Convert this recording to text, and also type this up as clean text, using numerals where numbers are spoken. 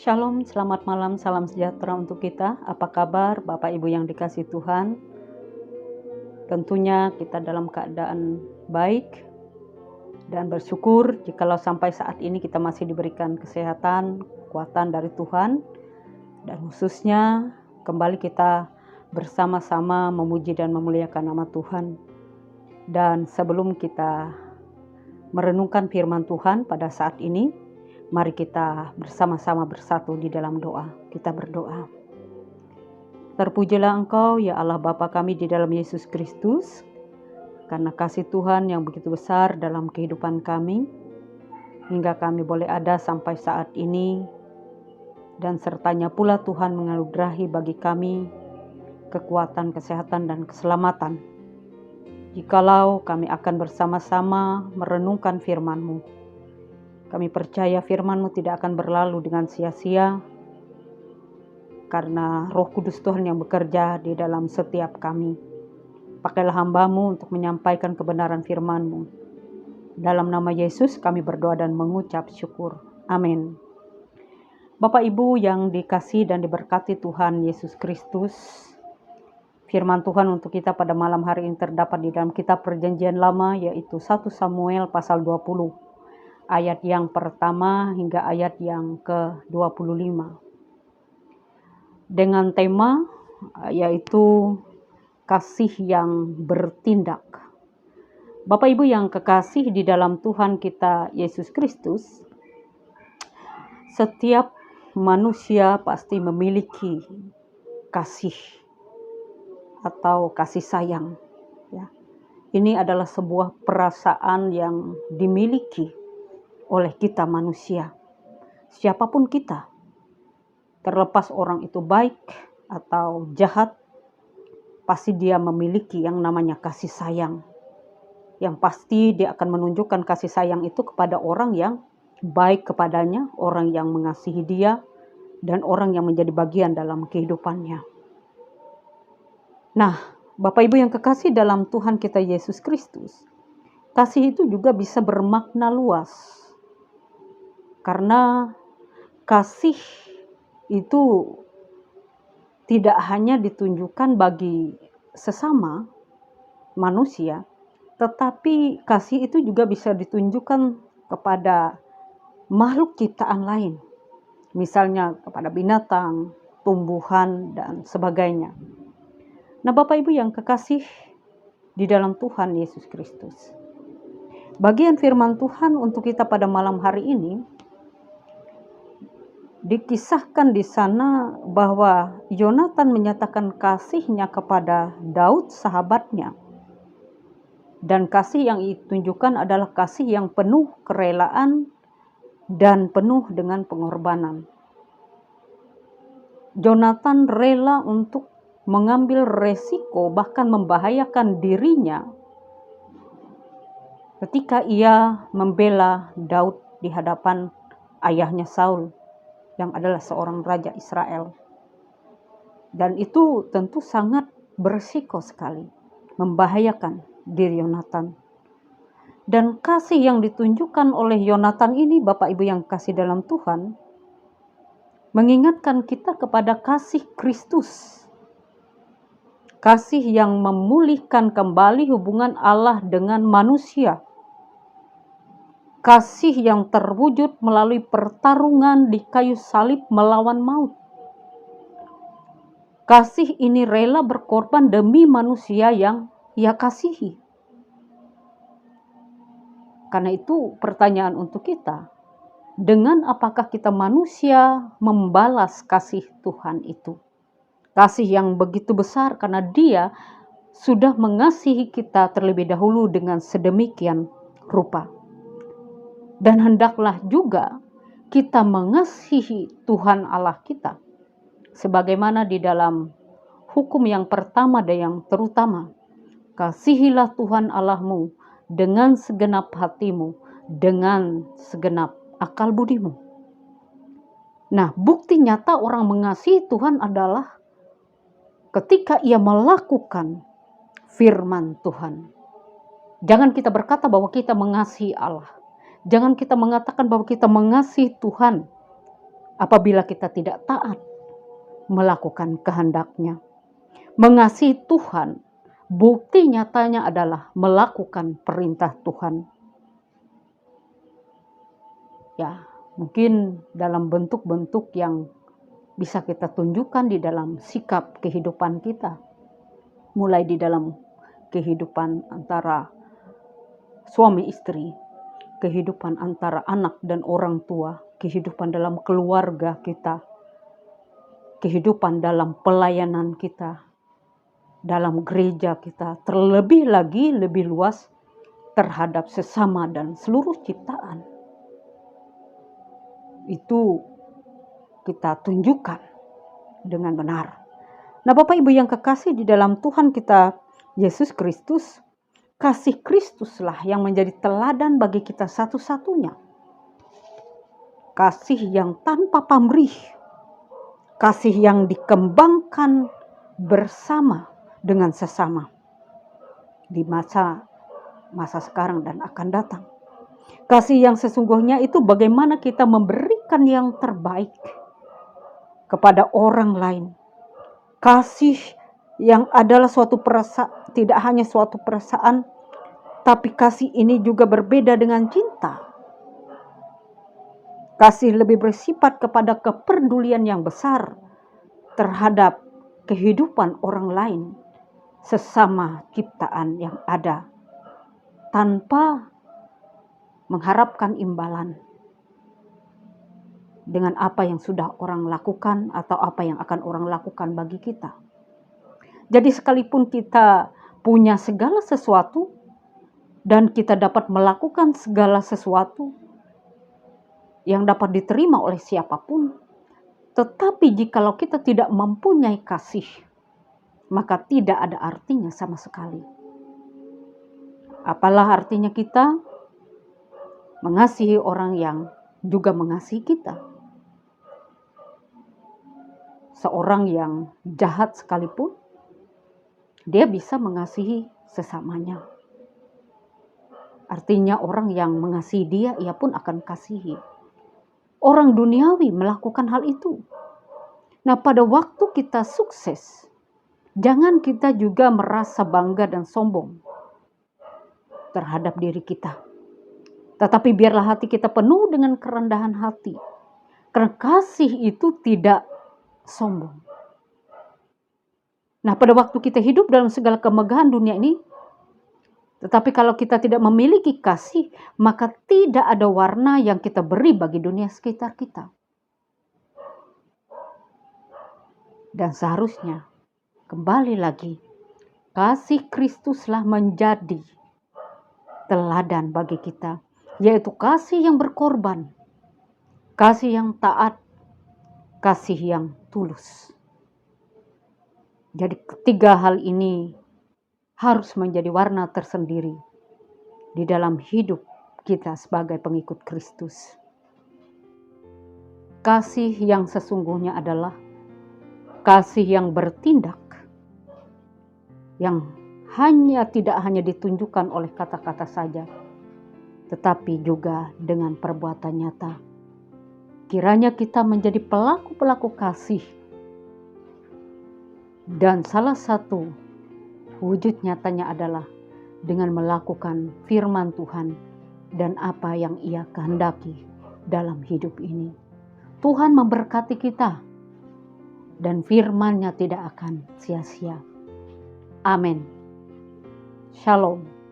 Shalom, selamat malam, salam sejahtera untuk kita. Apa kabar Bapak Ibu yang dikasihi Tuhan? Tentunya kita dalam keadaan baik dan bersyukur jikalau sampai saat ini kita masih diberikan kesehatan, kekuatan dari Tuhan. Dan khususnya kembali kita bersama-sama memuji dan memuliakan nama Tuhan. Dan sebelum kita merenungkan firman Tuhan pada saat ini, mari kita bersama-sama bersatu di dalam doa. Kita berdoa. Terpujilah Engkau ya Allah Bapa kami di dalam Yesus Kristus, karena kasih Tuhan yang begitu besar dalam kehidupan kami, hingga kami boleh ada sampai saat ini, dan sertanya pula Tuhan menganugerahi bagi kami kekuatan, kesehatan, dan keselamatan. Jikalau kami akan bersama-sama merenungkan firman-Mu, kami percaya firman-Mu tidak akan berlalu dengan sia-sia, karena Roh Kudus Tuhan yang bekerja di dalam setiap kami. Pakailah hamba-Mu untuk menyampaikan kebenaran firman-Mu. Dalam nama Yesus kami berdoa dan mengucap syukur. Amin. Bapak Ibu yang dikasihi dan diberkati Tuhan Yesus Kristus, firman Tuhan untuk kita pada malam hari ini terdapat di dalam kitab Perjanjian Lama, yaitu 1 Samuel pasal 20. Ayat yang pertama hingga ayat yang ke-25. Dengan tema yaitu kasih yang bertindak. Bapak Ibu yang kekasih di dalam Tuhan kita Yesus Kristus, setiap manusia pasti memiliki kasih atau kasih sayang. Ya. Ini adalah sebuah perasaan yang dimiliki oleh kita manusia, siapapun kita, terlepas orang itu baik atau jahat, pasti dia memiliki yang namanya kasih sayang. Yang pasti dia akan menunjukkan kasih sayang itu kepada orang yang baik kepadanya, orang yang mengasihi dia, dan orang yang menjadi bagian dalam kehidupannya. Nah, Bapak Ibu yang kekasih dalam Tuhan kita Yesus Kristus, kasih itu juga bisa bermakna luas. Karena kasih itu tidak hanya ditunjukkan bagi sesama manusia, tetapi kasih itu juga bisa ditunjukkan kepada makhluk ciptaan lain. Misalnya kepada binatang, tumbuhan, dan sebagainya. Nah, Bapak Ibu yang kekasih di dalam Tuhan Yesus Kristus, bagian firman Tuhan untuk kita pada malam hari ini, dikisahkan di sana bahwa Yonatan menyatakan kasihnya kepada Daud sahabatnya. Dan kasih yang ditunjukkan adalah kasih yang penuh kerelaan dan penuh dengan pengorbanan. Yonatan rela untuk mengambil resiko bahkan membahayakan dirinya ketika ia membela Daud di hadapan ayahnya Saul, yang adalah seorang raja Israel. Dan itu tentu sangat berisiko sekali, membahayakan diri Yonatan. Dan kasih yang ditunjukkan oleh Yonatan ini, Bapak Ibu yang kasih dalam Tuhan, mengingatkan kita kepada kasih Kristus. Kasih yang memulihkan kembali hubungan Allah dengan manusia. Kasih yang terwujud melalui pertarungan di kayu salib melawan maut. Kasih ini rela berkorban demi manusia yang ia kasihi. Karena itu pertanyaan untuk kita, dengan apakah kita manusia membalas kasih Tuhan itu? Kasih yang begitu besar karena Dia sudah mengasihi kita terlebih dahulu dengan sedemikian rupa. Dan hendaklah juga kita mengasihi Tuhan Allah kita. Sebagaimana di dalam hukum yang pertama dan yang terutama. Kasihilah Tuhan Allahmu dengan segenap hatimu, dengan segenap akal budimu. Nah, bukti nyata orang mengasihi Tuhan adalah ketika ia melakukan firman Tuhan. Jangan kita berkata bahwa kita mengasihi Allah. Jangan kita mengatakan bahwa kita mengasihi Tuhan, apabila kita tidak taat melakukan kehendak-Nya. Mengasihi Tuhan, bukti nyatanya adalah melakukan perintah Tuhan. Ya, mungkin dalam bentuk-bentuk yang bisa kita tunjukkan di dalam sikap kehidupan kita. Mulai di dalam kehidupan antara suami istri, kehidupan antara anak dan orang tua, kehidupan dalam keluarga kita, kehidupan dalam pelayanan kita, dalam gereja kita, terlebih lagi lebih luas terhadap sesama dan seluruh ciptaan. Itu kita tunjukkan dengan benar. Nah, Bapak Ibu yang kekasih di dalam Tuhan kita Yesus Kristus, kasih Kristuslah yang menjadi teladan bagi kita satu-satunya. Kasih yang tanpa pamrih, kasih yang dikembangkan bersama dengan sesama di masa sekarang dan akan datang. Kasih yang sesungguhnya itu bagaimana kita memberikan yang terbaik kepada orang lain. Kasih yang adalah suatu perasaan, tidak hanya suatu perasaan, tapi kasih ini juga berbeda dengan cinta. Kasih lebih bersifat kepada kepedulian yang besar terhadap kehidupan orang lain, sesama ciptaan yang ada, tanpa mengharapkan imbalan dengan apa yang sudah orang lakukan atau apa yang akan orang lakukan bagi kita. Jadi sekalipun kita punya segala sesuatu dan kita dapat melakukan segala sesuatu yang dapat diterima oleh siapapun, tetapi jikalau kita tidak mempunyai kasih, maka tidak ada artinya sama sekali. Apalah artinya kita mengasihi orang yang juga mengasihi kita. Seorang yang jahat sekalipun, dia bisa mengasihi sesamanya. Artinya orang yang mengasihi dia, ia pun akan kasihi. Orang duniawi melakukan hal itu. Nah, pada waktu kita sukses, jangan kita juga merasa bangga dan sombong terhadap diri kita. Tetapi biarlah hati kita penuh dengan kerendahan hati. Karena kasih itu tidak sombong. Nah, pada waktu kita hidup dalam segala kemegahan dunia ini, tetapi kalau kita tidak memiliki kasih, maka tidak ada warna yang kita beri bagi dunia sekitar kita. Dan seharusnya, kembali lagi, kasih Kristuslah menjadi teladan bagi kita, yaitu kasih yang berkorban, kasih yang taat, kasih yang tulus. Jadi ketiga hal ini harus menjadi warna tersendiri di dalam hidup kita sebagai pengikut Kristus. Kasih yang sesungguhnya adalah kasih yang bertindak, yang tidak hanya ditunjukkan oleh kata-kata saja, tetapi juga dengan perbuatan nyata. Kiranya kita menjadi pelaku-pelaku kasih, dan salah satu wujud nyatanya adalah dengan melakukan firman Tuhan dan apa yang Ia kehendaki dalam hidup ini. Tuhan memberkati kita dan firman-Nya tidak akan sia-sia. Amin. Shalom.